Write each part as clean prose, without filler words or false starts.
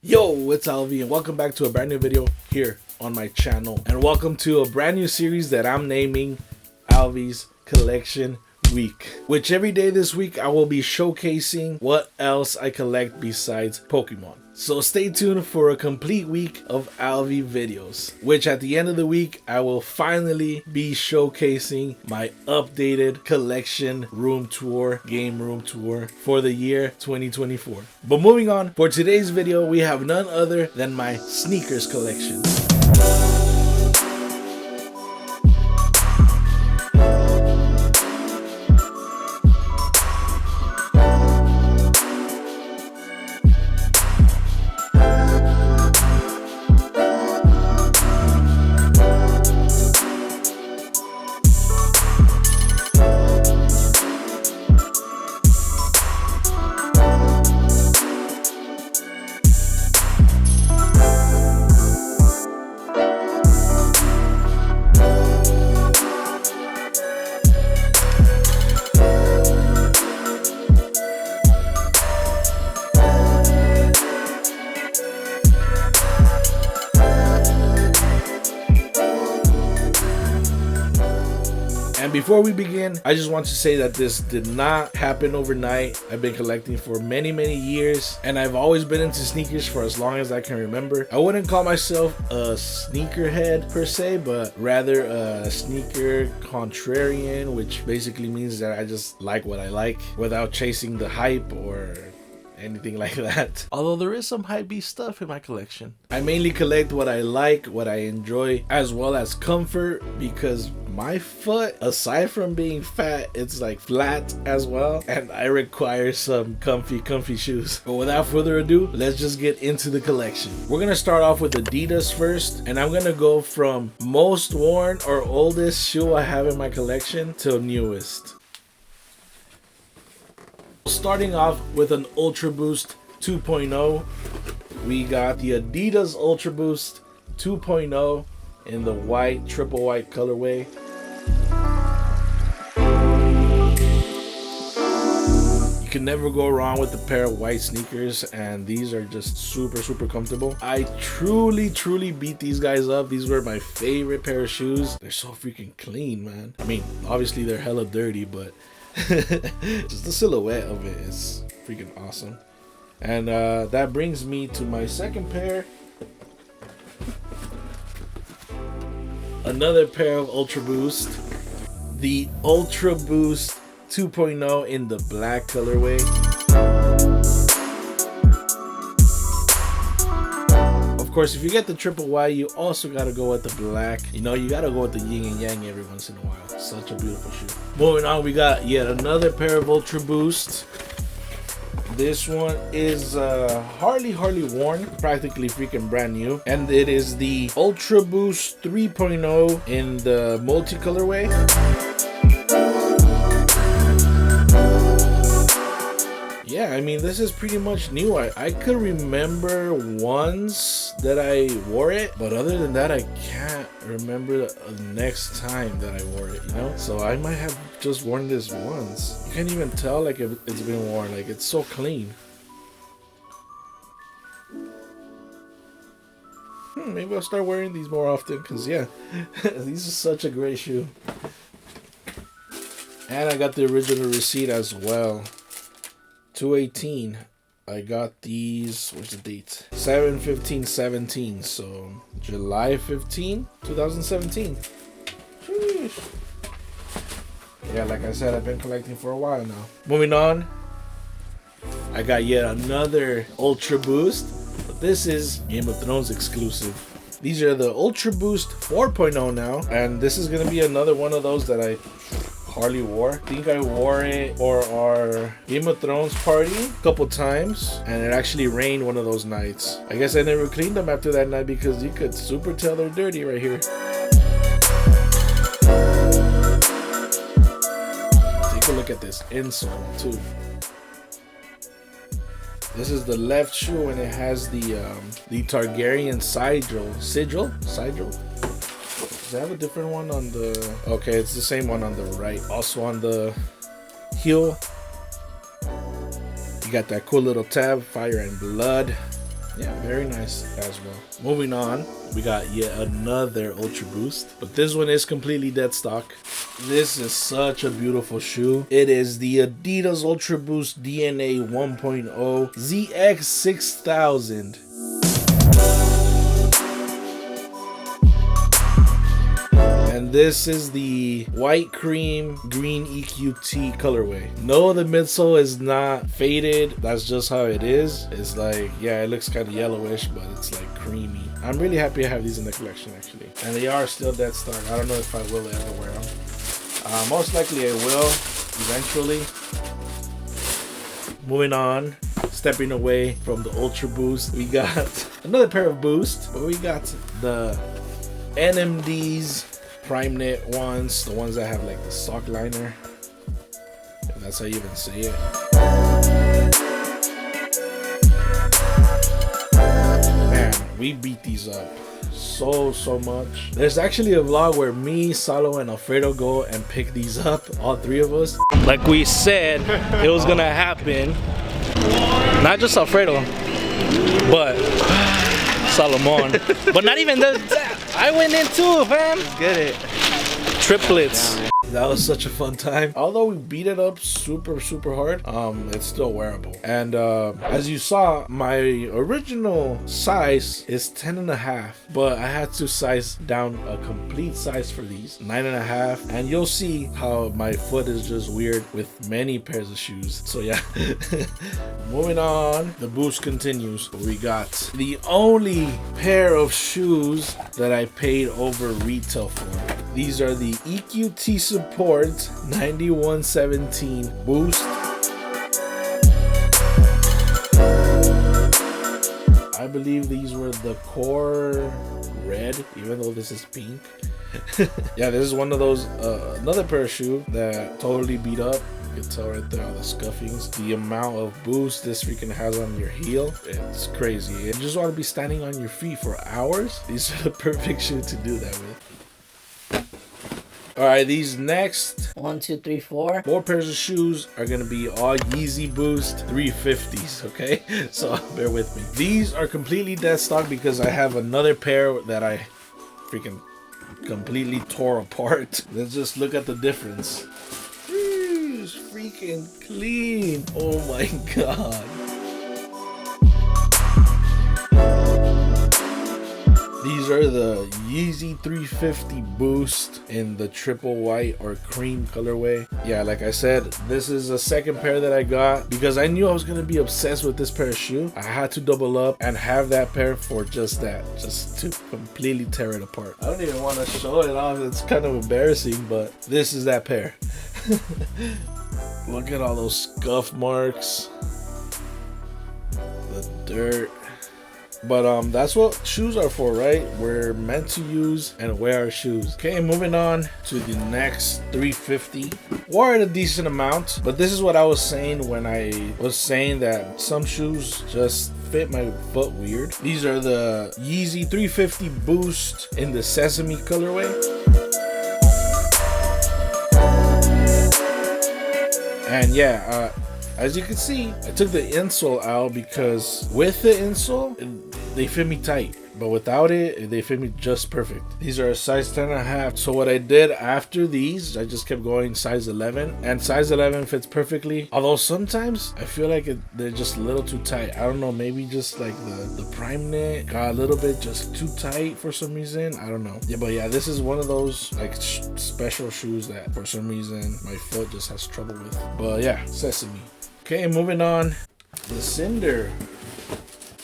Yo, it's Alvy and welcome back to a brand new video here on my channel. And welcome to a brand new series that I'm naming Alvy's Collection Week. Which every day this week I will be showcasing what else I collect besides Pokemon. So stay tuned for a complete week of Alvy videos, which at the end of the week I will finally be showcasing my updated collection room tour, game room tour for the year 2024. But moving on, for today's video we have none other than my sneakers collection. And before we begin, I just want to say that this did not happen overnight. I've been collecting for many years, and I've always been into sneakers for as long as I can remember. I wouldn't call myself a sneakerhead per se, but rather a sneaker contrarian, which basically means that I just like what I like without chasing the hype or anything like that. Although there is some Hypebeast stuff in my collection. I mainly collect what I like, what I enjoy, as well as comfort, because my foot, aside from being fat, it's like flat as well, and I require some comfy shoes. But without further ado, let's just get into the collection. We're gonna start off with Adidas first, and I'm gonna go from most worn or oldest shoe I have in my collection to newest. Starting off with an ultraboost 2.0, we got the Adidas ultraboost 2.0 in the white, triple white colorway. You can never go wrong with a pair of white sneakers, and these are just super comfortable. I truly beat these guys up. These were my favorite pair of shoes. They're so freaking clean, man. I mean, obviously they're hella dirty, but just the silhouette of it is freaking awesome. And that brings me to my second pair. Another pair of ultraboost, the ultraboost 2.0 in the black colorway. Of course, if you get the triple Y, you also gotta go with the black. You know, you gotta go with the yin and yang every once in a while. Such a beautiful shoe. Moving on, we got yet another pair of Ultra Boost. This one is hardly worn, practically freaking brand new, and it is the Ultra Boost 3.0 in the multi colorway. Yeah, I mean, this is pretty much new. I could remember once that I wore it, but other than that, I can't remember the next time that I wore it, you know? So I might have just worn this once. You can't even tell like if it's been worn, like it's so clean. Maybe I'll start wearing these more often, because yeah, these are such a great shoe. And I got the original receipt as well. 2/18. I got these, where's the date? 7/15/17, so July 15, 2017. Sheesh. Yeah, like I said, I've been collecting for a while now. Moving on, I got yet another Ultra Boost, but this is Game of Thrones exclusive. These are the Ultra Boost 4.0 now, and this is gonna be another one of those that I hardly wore. I think I wore it for our Game of Thrones party a couple times, and it actually rained one of those nights. I guess I never cleaned them after that night, because you could super tell they're dirty right here. Take a look at this insole too. This is the left shoe, and it has the Targaryen sigil. Does it have a different one on the... Okay, it's the same one on the right. Also on the heel, you got that cool little tab, Fire and Blood. Yeah, very nice as well. Moving on, we got yet another Ultra Boost, but this one is completely dead stock. This is such a beautiful shoe. It is the Adidas Ultra Boost DNA 1.0 ZX 6000. And this is the white cream green EQT colorway. No, the midsole is not faded. That's just how it is. It's like, yeah, it looks kind of yellowish, but it's like creamy. I'm really happy I have these in the collection actually. And they are still dead stock. I don't know if I will ever wear them. Most likely I will eventually. Moving on, stepping away from the Ultra Boost, we got another pair of Boost, but we got the NMDs Prime Knit ones, the ones that have like the sock liner, if that's how you even say it. Man, we beat these up so much. There's actually a vlog where me, Salo, and Alfredo go and pick these up, all three of us. Like we said, it was gonna happen. Not just Alfredo, but Salomon. But not even that. I went in too, fam. Get it. Triplets. That was such a fun time. Although we beat it up super hard, it's still wearable. And as you saw, my original size is 10.5, but I had to size down a complete size for these, 9.5. And you'll see how my foot is just weird with many pairs of shoes. So yeah. Moving on, the boost continues. We got the only pair of shoes that I paid over retail for. These are the EQT Support 9117 Boost. I believe these were the core red, even though this is pink. Yeah, this is one of those, another pair of shoe that totally beat up. You can tell right there all the scuffings. The amount of boost this freaking has on your heel, it's crazy. You just want to be standing on your feet for hours. These are the perfect shoe to do that with. All right, these next 1, 2, 3, 4 pairs of shoes are gonna be all Yeezy Boost 350s, okay? So bear with me. These are completely dead stock because I have another pair that I freaking completely tore apart. Let's just look at the difference. It's freaking clean. Oh my god. These are the Yeezy 350 Boost in the triple white or cream colorway. Yeah, like I said, this is a second pair that I got because I knew I was gonna be obsessed with this pair of shoe. I had to double up and have that pair for just that, just to completely tear it apart. I don't even want to show it off. It's kind of embarrassing, but this is that pair. Look at all those scuff marks, the dirt. But that's what shoes are for, right? We're meant to use and wear our shoes. Okay, moving on to the next 350. Wore it a decent amount, but this is what I was saying when I was saying that some shoes just fit my foot weird. These are the Yeezy 350 Boost in the Sesame colorway. And yeah, as you can see, I took the insole out because with the insole, they fit me tight. But without it, they fit me just perfect. These are a size 10.5. So what I did after these, I just kept going size 11. And size 11 fits perfectly. Although sometimes I feel like they're just a little too tight. I don't know, maybe just like the Prime Knit got a little bit just too tight for some reason. I don't know. Yeah, but yeah, this is one of those like special shoes that for some reason my foot just has trouble with. But yeah, Sesame. Okay, moving on. The Cinder.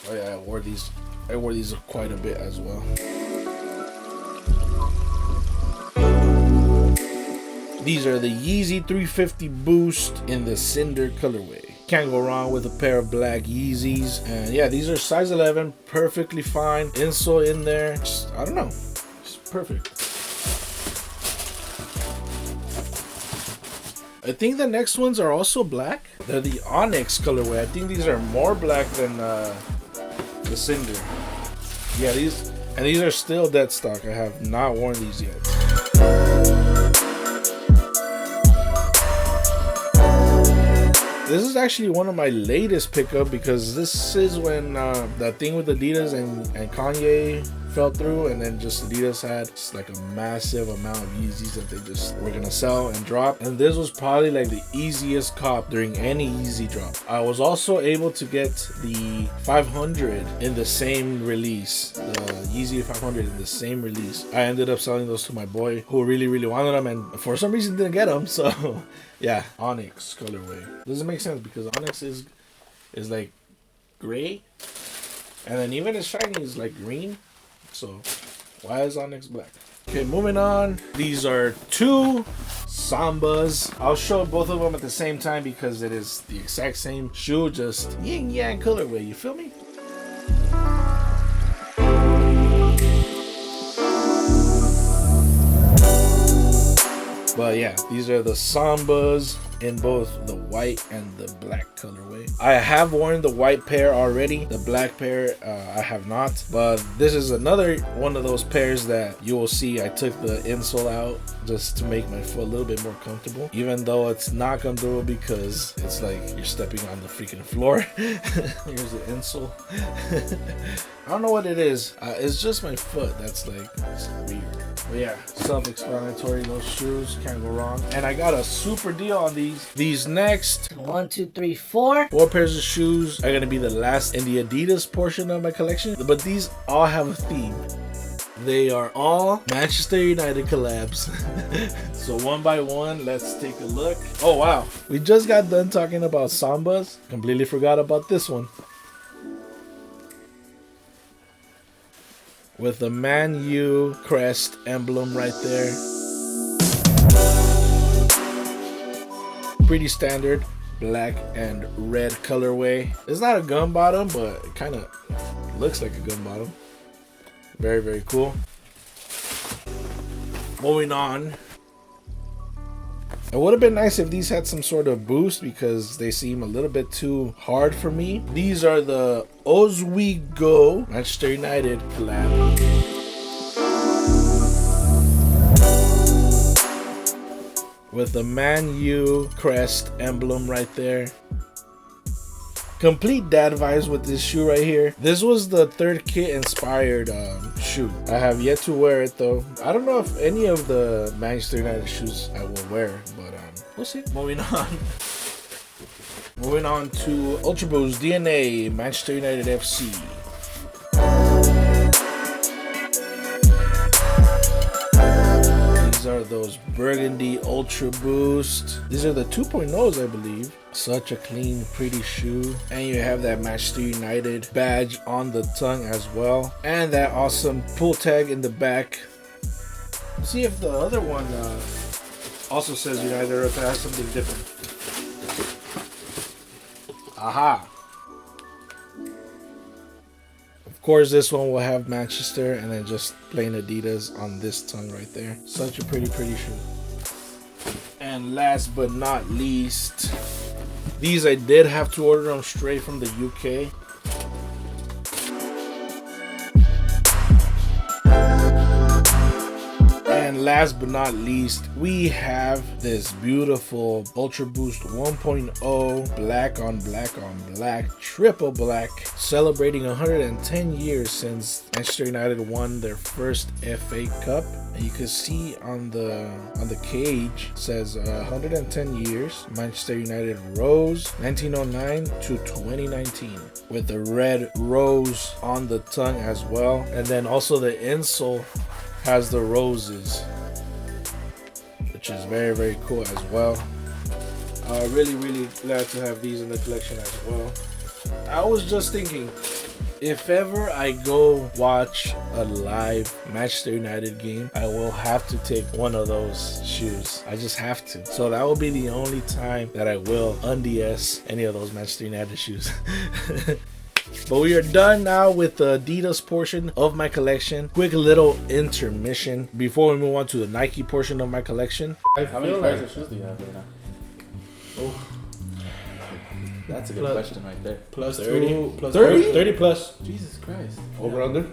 Oh yeah, I wore these quite a bit as well. These are the Yeezy 350 Boost in the Cinder colorway. Can't go wrong with a pair of black Yeezys. And yeah, these are size 11, perfectly fine. Insole in there. Just, I don't know. It's perfect. I think the next ones are also black. They're the Onyx colorway. I think these are more black than the Cinder. Yeah, these are still dead stock. I have not worn these yet. This is actually one of my latest pickup because this is when that thing with Adidas and Kanye fell through, and then just Adidas had just like a massive amount of Yeezys that they just were gonna sell and drop, and this was probably like the easiest cop during any Yeezy drop. I was also able to get the 500 in the same release, the Yeezy 500 in the same release. I ended up selling those to my boy who really wanted them, and for some reason didn't get them. So yeah, Onyx colorway. Doesn't make sense because Onyx is like gray, and then even its shiny is like green. So why is Onyx black? Okay, moving on. These are two Sambas. I'll show both of them at the same time because it is the exact same shoe, just yin yang colorway. You feel me? But yeah, these are the Sambas in both the white and the black colorway. I have worn the white pair already. The black pair I have not, but this is another one of those pairs that you will see I took the insole out just to make my foot a little bit more comfortable, even though it's not comfortable because it's like you're stepping on the freaking floor. Here's the insole. I don't know what it is. It's just my foot that's like, it's weird. But yeah, self-explanatory. Those shoes can't go wrong. And I got a super deal on these. These next 1, 2, 3, 4 pairs of shoes are gonna be the last in the Adidas portion of my collection. But these all have a theme. They are all Manchester United collabs. So one by one, let's take a look. Oh wow, we just got done talking about Sambas. Completely forgot about this one. With the Man U crest emblem right there. Pretty standard black and red colorway. It's not a gun bottom, but it kind of looks like a gun bottom. Very cool. Moving on. It would have been nice if these had some sort of boost because they seem a little bit too hard for me. These are the Oswego Manchester United collab. With the Man U crest emblem right there. Complete dad vibes with this shoe right here. This was the third kit inspired shoe. I have yet to wear it though. I don't know if any of the Manchester United shoes I will wear, but we'll see. Moving on. Moving on to ultraboost DNA Manchester United FC. These are those burgundy ultraboost. These are the 2.0s, I believe. Such a clean, pretty shoe. And you have that Manchester United badge on the tongue as well. And that awesome pull tag in the back. Let's see if the other one also says United or if it has something different. Aha! Of course, this one will have Manchester and then just plain Adidas on this tongue right there. Such a pretty shoe. And last but not least, these I did have to order them straight from the UK. And last but not least, we have this beautiful Ultra Boost 1.0 black on black, triple black, celebrating 110 years since Manchester United won their first FA Cup. And you can see on the cage it says 110 years. Manchester United rose 1909 to 2019 with the red rose on the tongue as well. And then also the insole has the roses, which is very cool as well. Really glad to have these in the collection as well. I was just thinking, if ever I go watch a live Manchester United game, I will have to take one of those shoes. I just have to. So that will be the only time that I will unds any of those Manchester United shoes. But we are done now with the Adidas portion of my collection. Quick little intermission before we move on to the Nike portion of my collection. How many pairs of shoes do you have right now? Oh, that's a good question right there. Plus 30? 2, plus 30? 30 plus. Jesus Christ. Over under?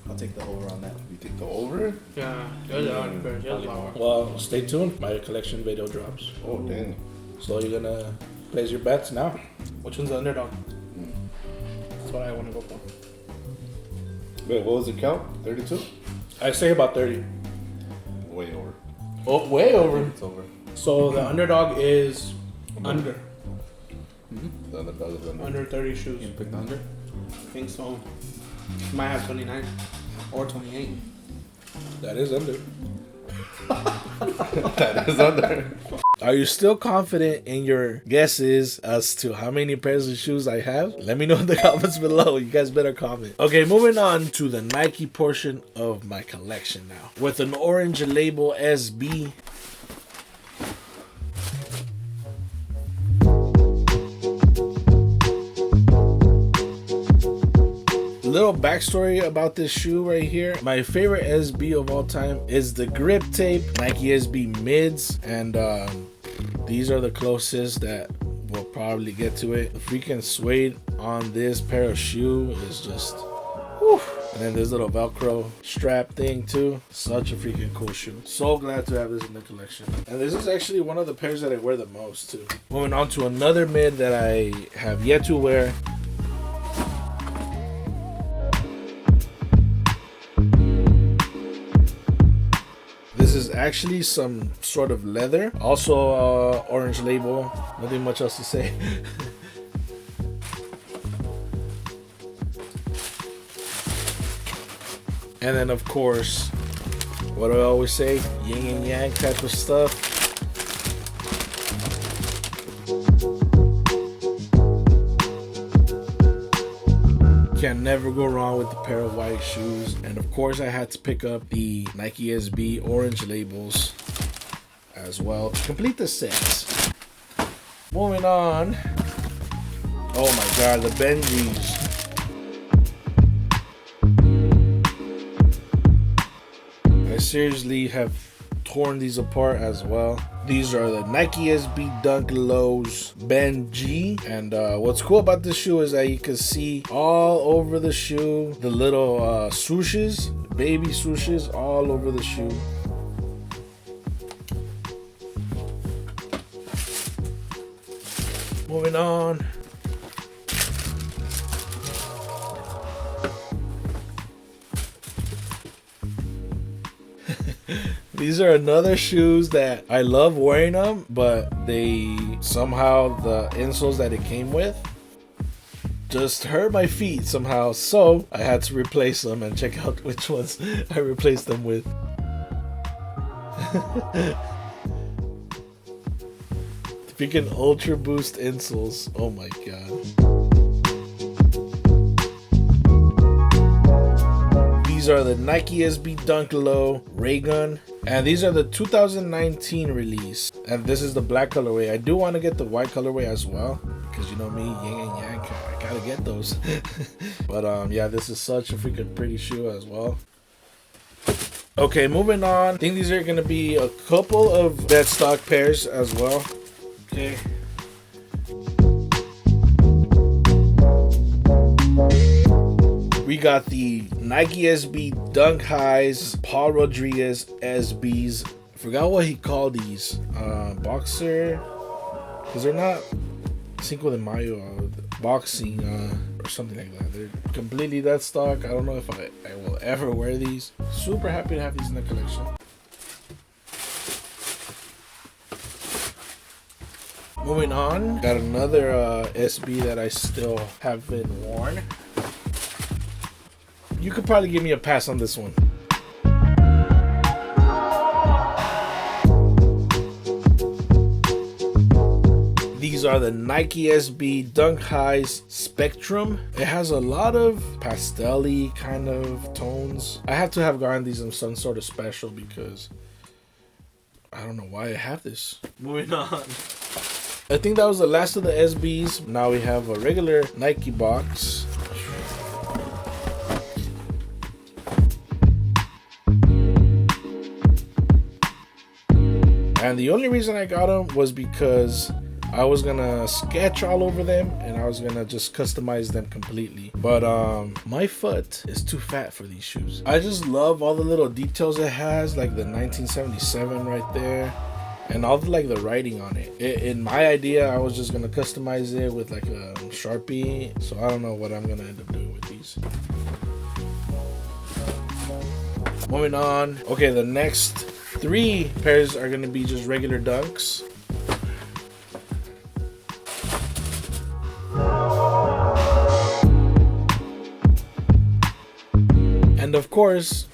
I'll take the over on that. You take the over? Yeah, you're the only pair. You're the power. Well, stay tuned. My collection video drops. Oh, dang. So you're gonna place your bets now. Which one's the underdog? That's what I want to go for. Wait, what was the count? 32? I say about 30. Way over. Oh, way over. It's over. So the underdog is under. The underdog is under. Under 30 shoes. You picked under? I think so. Might have 29 or 28. That is under. That is under. Are you still confident in your guesses as to how many pairs of shoes I have? Let me know in the comments below. You guys better comment. Okay, moving on to the Nike portion of my collection now. With an orange label SB. Little backstory about this shoe right here. My favorite SB of all time is the grip tape Nike SB mids, and these are the closest that we'll probably get to it. The freaking suede on this pair of shoe is just whew. And then this little Velcro strap thing too. Such a freaking cool shoe. So glad to have this in the collection. And this is actually one of the pairs that I wear the most too. Moving on to another mid that I have yet to wear. This is actually some sort of leather. Also orange label. Nothing much else to say. And then of course, what do I always say? Yin and yang type of stuff. Can never go wrong with the pair of white shoes. And of course I had to pick up the Nike SB orange labels as well to complete the set. Moving on. Oh my god, the Benjis. I seriously have torn these apart as well. These are the Nike SB Dunk Lows Benji. And what's cool about this shoe is that you can see all over the shoe the little swooshes, baby swooshes all over the shoe. Moving on. These are another shoes that I love wearing them, but they somehow, the insoles that it came with just hurt my feet somehow. So I had to replace them and check out which ones I replaced them with. Freaking ultraboost insoles. Oh my god. These are the Nike SB Dunk Low Raygun, and these are the 2019 release, and this is the black colorway. I do want to get the white colorway as well, because you know me, yin and yang, I gotta get those. But yeah, this is such a freaking pretty shoe as well. Okay, moving on. I think these are gonna be a couple of dead stock pairs as well. Okay. We got the Nike SB Dunk Highs Paul Rodriguez SBs. Forgot what he called these. Boxer, because they're not Cinco de Mayo boxing or something like that. They're completely dead stock. I don't know if I will ever wear these. Super happy to have these in the collection. Moving on, got another SB that I still haven't worn. You could probably give me a pass on this one. These are the Nike SB Dunk Highs Spectrum. It has a lot of pastel-y kind of tones. I have to have gotten these in some sort of special because I don't know why I have this. Moving on. I think that was the last of the SBs. Now we have a regular Nike box. And the only reason I got them was because I was gonna sketch all over them and I was gonna just customize them completely. But my foot is too fat for these shoes. I just love all the little details it has, like the 1977 right there. and all the writing on it. In my idea, I was just gonna customize it with like a Sharpie, so I don't know what I'm gonna end up doing with these. Moving on. Okay, the next 3 pairs are gonna be just regular Dunks. And of course,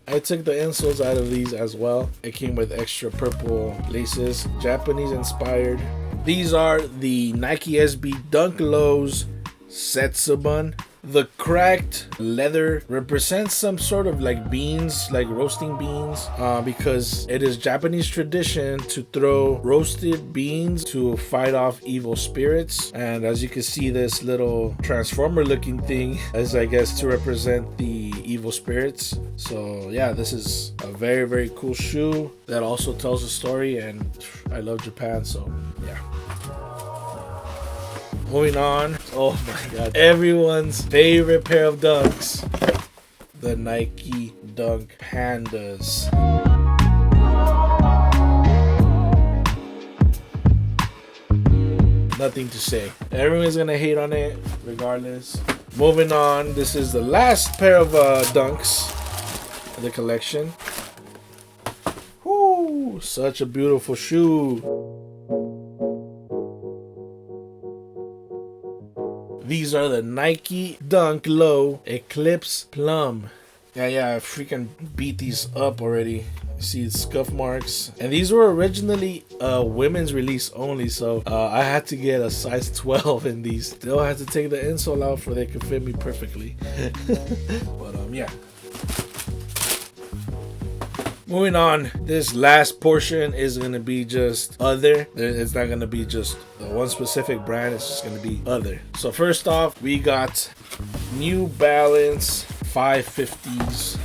I took the insoles out of these as well. It came with extra purple laces, Japanese inspired. These are the NikeSB Dunk Lows Setsubun. The cracked leather represents some sort of like beans, like roasting beans, because it is Japanese tradition to throw roasted beans to fight off evil spirits. And as you can see, this little transformer looking thing is, I guess, to represent the evil spirits. So yeah, this is a very, very cool shoe that also tells a story, and I love Japan, so yeah. Moving on. Oh my god. Everyone's favorite pair of Dunks. The Nike Dunk Pandas. Nothing to say. Everyone's gonna hate on it regardless. Moving on. This is the last pair of Dunks of the collection. Whoo! Such a beautiful shoe. These are the Nike Dunk Low Eclipse Plum. Yeah, I freaking beat these up already. You see scuff marks. And these were originally women's release only, so I had to get a size 12 in these. Still had to take the insole out for they could fit me perfectly. But yeah. Moving on, this last portion is going to be just other. It's not going to be just one specific brand, it's just going to be other. So first off, we got New Balance 550s.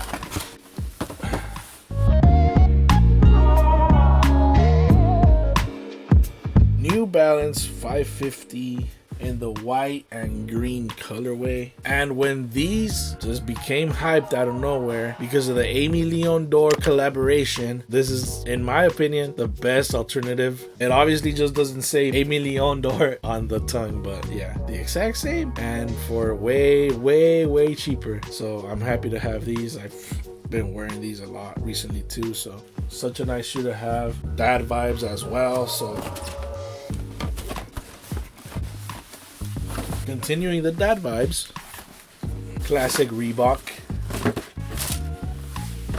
New Balance 550 in the white and green colorway. And when these just became hyped out of nowhere because of the Amy Leon Dore collaboration, this is, in my opinion, the best alternative. It obviously just doesn't say Amy Leon Dore on the tongue, but yeah, the exact same, and for way, way, way cheaper. So I'm happy to have these. I've been wearing these a lot recently too, so such a nice shoe to have. Dad vibes as well. So continuing the dad vibes, classic Reebok.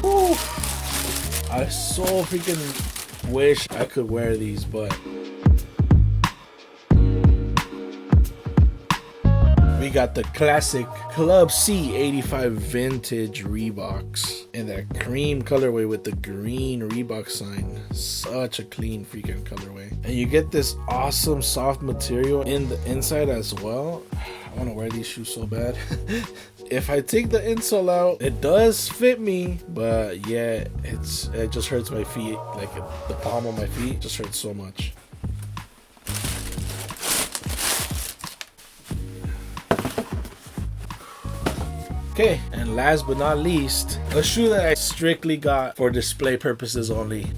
Woo. I so freaking wish I could wear these, but we got the classic Club C 85 vintage Reeboks in that cream colorway with the green Reebok sign. Such a clean freaking colorway. And you get this awesome soft material in the inside as well. I want to wear these shoes so bad. If I take the insole out, it does fit me, but yeah, it just hurts my feet. Like the palm of my feet just hurts so much. Okay, and last but not least, a shoe that I strictly got for display purposes only.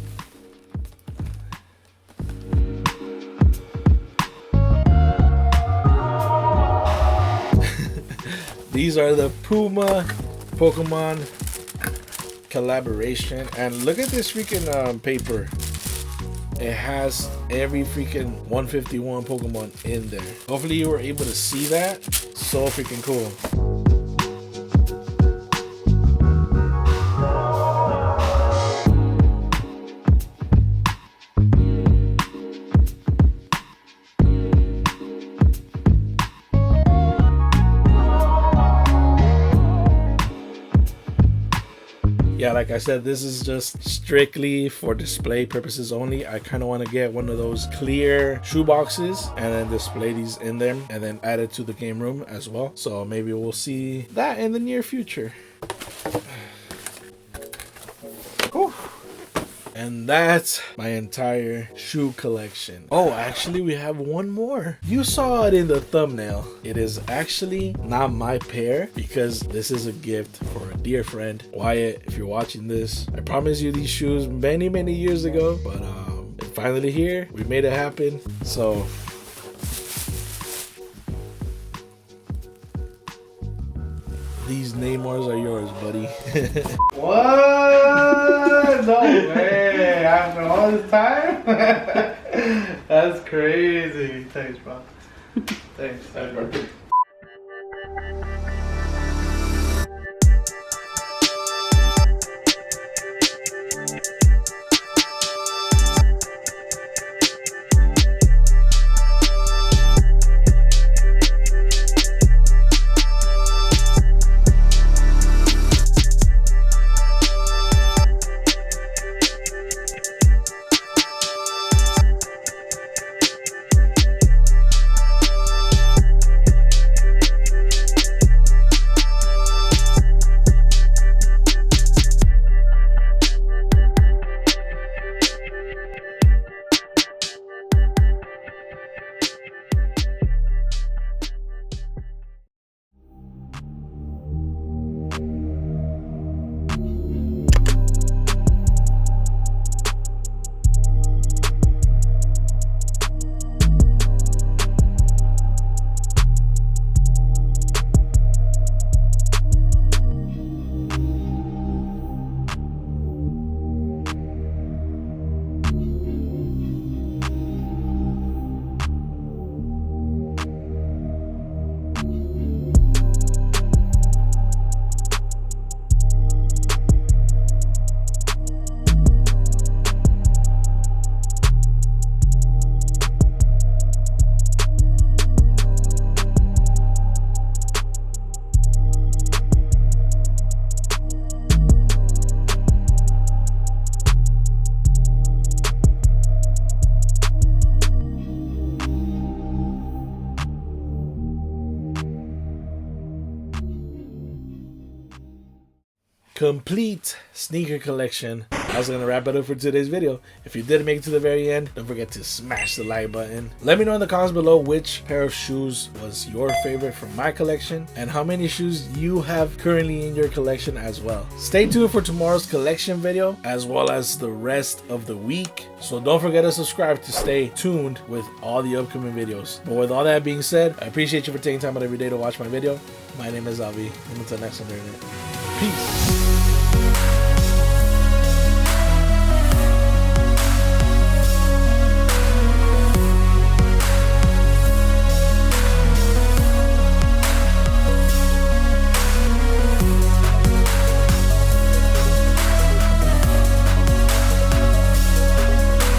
These are the Puma Pokemon collaboration, and look at this freaking paper. It has every freaking 151 Pokemon in there. Hopefully you were able to see that. So freaking cool. Yeah, like I said, this is just strictly for display purposes only. I kind of want to get one of those clear shoe boxes and then display these in them and then add it to the game room as well. So maybe we'll see that in the near future. Whew. And that's my entire shoe collection. Oh, actually we have one more. You saw it in the thumbnail. It is actually not my pair because this is a gift for a dear friend, Wyatt. If you're watching this, I promised you these shoes many years ago, but finally here. We made it happen. So these Neymars are yours, buddy. What? No way. After all this time? That's crazy. Thanks, bro. Thanks. Complete sneaker collection. I was gonna wrap it up for today's video. If you did make it to the very end, don't forget to smash the like button. Let me know in the comments below which pair of shoes was your favorite from my collection and how many shoes you have currently in your collection as well. Stay tuned for tomorrow's collection video as well as the rest of the week. So don't forget to subscribe to stay tuned with all the upcoming videos. But with all that being said, I appreciate you for taking time out every day to watch my video. My name is Alvy, and until next one, peace.